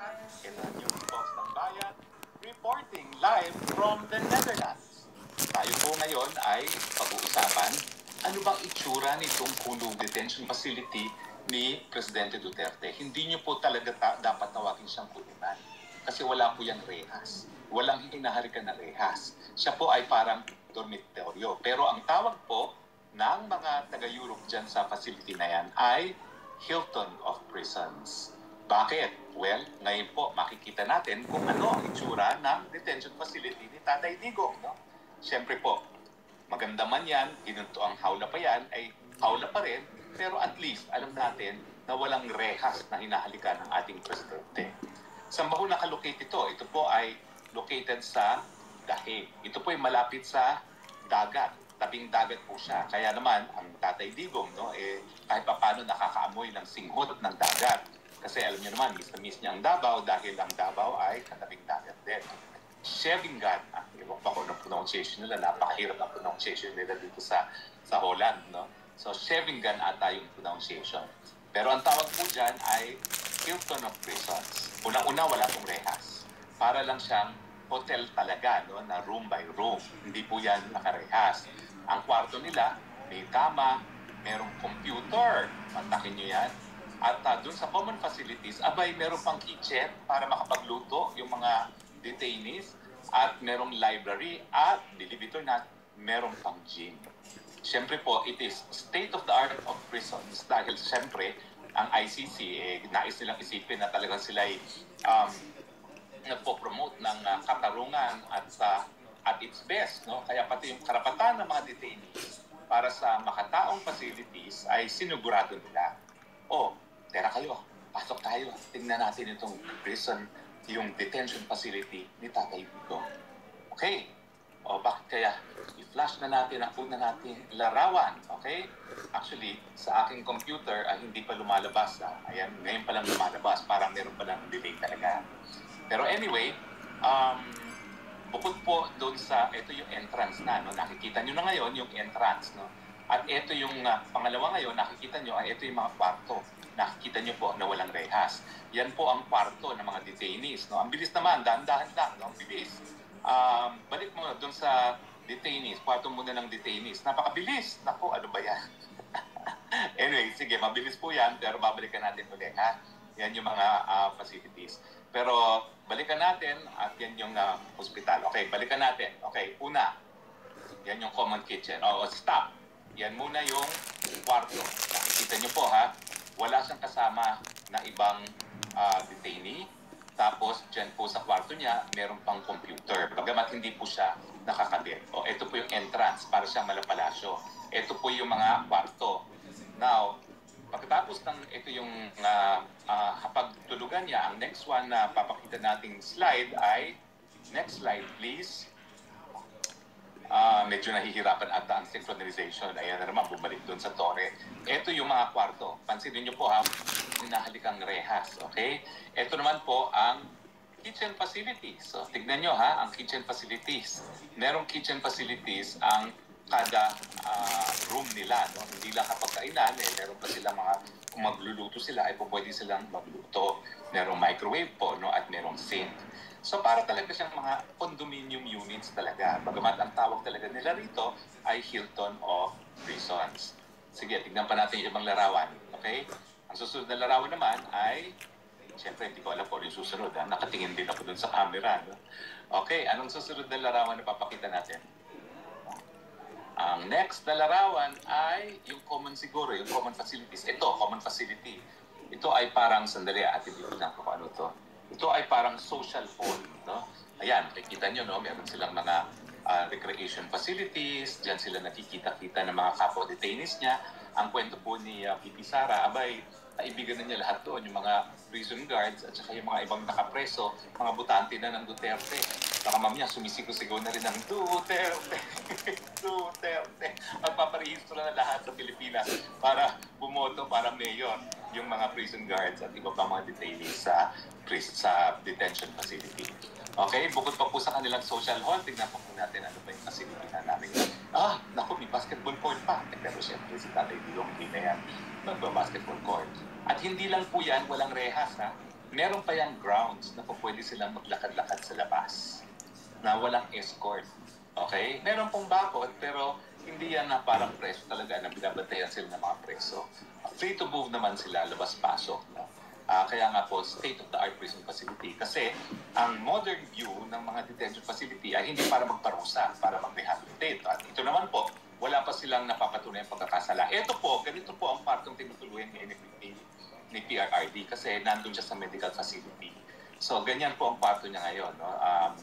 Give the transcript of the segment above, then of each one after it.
Ito yung Post ng Bayan, reporting live from the Netherlands. Tayo po ngayon ay pag-uusapan ano bang itsura nitong kulong detention facility ni Presidente Duterte. Hindi niyo po talaga dapat tawagin siyang kulungan kasi wala po yung rehas. Walang hinaharikan na rehas. Siya po ay parang dormitoryo. Pero ang tawag po ng mga taga-Europe dyan sa facility na yan ay Hilton of Prisons. Bakit? Well, ngayon po makikita natin kung ano ang itsura ng detention facility ni Tatay Digong. No? Siyempre po, maganda man yan, ginunto ang hawla pa yan, ay hawla pa rin, pero at least alam natin na walang rehas na hinahalikan ng ating presidente. Saan ba po nakalocate ito? Ito po ay located sa Dahig. Ito po ay malapit sa dagat. Tabing dagat po siya. Kaya naman, ang Tatay Digong, no, kahit pa paano nakakaamoy ng singhot ng dagat. Kasi alam niyo naman, miss niya ang Davao dahil ang Davao ay katabing dagat din. Scheveningen, iwan pa ko ng pronunciation nila, napakahirap ng pronunciation nila dito sa Holland. No? So, Scheveningen ata yung pronunciation. Pero ang tawag po dyan ay Hilton of Prisons. Unang-una, wala pong rehas. Para lang siyang hotel talaga, no? Na room by room. Hindi po yan nakarehas. Ang kwarto nila, may kama, merong computer. Pantakin nyo yan. At doon sa common facilities, abay, meron pang kitchen para makapagluto yung mga detainees. At merong library. At, believe it or not, meron pang gym. Siyempre po, it is state of the art of prisons. Dahil siyempre, ang ICC, nais nilang isipin na talagang sila ay nagpo-promote ng katarungan at its best. No? Kaya pati yung karapatan ng mga detainees para sa makataong facilities ay sinugurado nila. Tera kayo, pasok tayo. Tingnan natin itong prison, yung detention facility ni Tatay Digong. Okay. Bakit kaya? I-flash na natin ang una natin larawan. Okay? Actually, sa aking computer ay hindi pa lumalabas. Ayan, ngayon pa lang lumalabas. Parang meron pa lang delay talaga. Pero anyway, bukod po doon sa, ito yung entrance na, no? Nakikita nyo na ngayon yung entrance, no? At ito yung pangalawa ngayon, nakikita nyo, ito yung mga kwarto. Nakikita nyo po na walang rehas. Yan po ang kwarto ng mga detainees, no? Ang bilis naman, dahan-dahan lang, no? Ang bilis. Balik mo doon sa detainees, kwarto muna ng detainees. Napakabilis! Naku, ano ba yan? Anyway, sige, mabilis po yan, pero babalikan natin ulit, ha? Yan yung mga facilities. Pero balikan natin at yan yung hospital. Okay, balikan natin. Okay, una, yan yung common kitchen. Stop. Yan muna yung kwarto. Nakikita nyo po ha, wala siyang kasama na ibang detainee. Tapos dyan po sa kwarto niya, meron pang computer. Bagamat hindi po siya nakakabit. Ito po yung entrance para siyang malapalasyo. Ito po yung mga kwarto. Now, pagkatapos ng ito yung pagtulugan niya, ang next one na papakita nating slide ay, next slide please. Medyo nahihirapan ata ang synchronization. Ayan na naman, bumalik doon sa tore. Ito yung mga kwarto. Pansinin nyo po ha, hinahalikang rehas. Okay? Ito naman po ang kitchen facilities. So, tignan nyo ha, ang kitchen facilities. Merong kitchen facilities ang kada room nila. No? Hindi lang kapag kainan, meron pa silang mga, kung magluluto sila, ay pwede silang magluto. Merong microwave po, no? At merong sink. So para talaga siyang mga condominium units talaga. Bagamat ang tawag talaga nila rito ay Hilton of Prisons. Sige, tignan pa natin yung ibang larawan. Okay? Ang susunod na larawan naman ay, siyempre hindi ko alam po yung susunod. Nakatingin din ako dun sa camera. No? Okay, anong susunod na larawan na papakita natin? Ang next na larawan ay yung common siguro, yung common facilities. Ito, common facility. Ito ay parang, sandali, atin dito na kung ano to. Ito ay parang social hall, no? Ayan, nakikita nyo, no? Meron silang mga recreation facilities, dyan sila nakikita-kita ng mga kapwa detainees niya. Ang kwento po ni Pipi Sara, abay, kaibigan na niya lahat doon, yung mga prison guards at saka yung mga ibang nakapreso, mga butante na ng Duterte. Baka mamaya sumisigaw-sigaw na rin ng Duterte, Duterte. Magpaparehistro na lahat sa Pilipinas para bumoto para mayor yung mga prison guards at iba pa mga detainees sa detention facility. Okay, bukod pa po sa kanilang social hall, tignan po natin ano ba yung facility na namin. Naku, may basketball court pa. Pero siyempre si Tatay Digong, hindi na yan magbabasketball court. At hindi lang po yan, walang rehas ha. meron pa yung grounds na pwede silang maglakad-lakad sa labas na walang escort. Okay? Meron pong bakod, pero hindi yan na parang preso talaga na binabantayan sila ng mga preso. Free to move naman sila, labas-pasok. No? Kaya nga po, state-of-the-art prison facility. Kasi ang modern view ng mga detention facility ay hindi para magparusa, para mag-rehabilitate. At ito naman po, wala pa silang napapatunay ang pagkakasala. Ito po, ganito po ang partong tinutuluyan ni PRRD kasi nandun siya sa medical facility. So, ganyan po ang kwarto niya ngayon. No?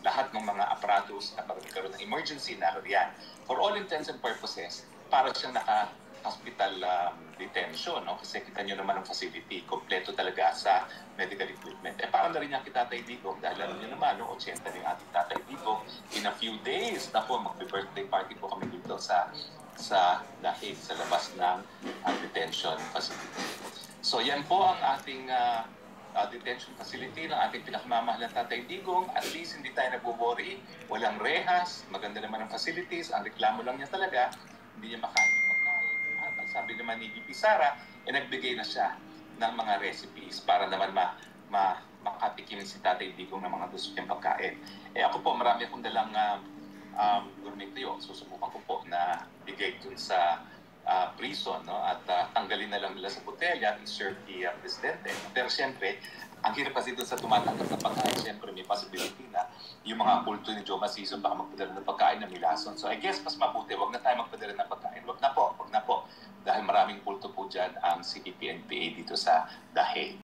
Lahat ng mga aparatos na magkaroon ng emergency, naroon yan. For all intents and purposes, para siyang naka-hospital detention. No? Kasi kita nyo naman ang facility, kompleto talaga sa medical equipment. Parang na rin niya kita Tatay Digong, dahil alam nyo naman, no? 80 rin ating Tatay Digong. In a few days, na po, mag-birthday party po kami dito sa dahil sa labas ng detention facility. So, yan po ang ating detention facility ng ating pinakamamahal na Tatay Digong. At least hindi tayo nagwo-worry. Walang rehas, maganda naman ang facilities. Ang reklamo lang niya talaga, hindi niya makain ng pagkain. At ang sabi naman ni VP Sara, nagbigay na siya ng mga recipes para naman makatikim si Tatay Digong ng mga gusto niyang pagkain. Ako po, marami akong dalang gourmet tuyo. Susubukan ko po na bigay dun sa prison, no? At tanggalin na lang nila sa botelya at i-serve the presidente. Pero siyempre, ang hirap kasi doon sa tumatanggap ng pagkain, siyempre may possibility na yung mga kulto ni Joe Macizo baka magpadala ng pagkain na milason. So I guess mas mabuti, wag na tayo magpadala ng pagkain. Wag na po. Dahil maraming kulto po dyan ang CPP-NPA dito sa Dahig.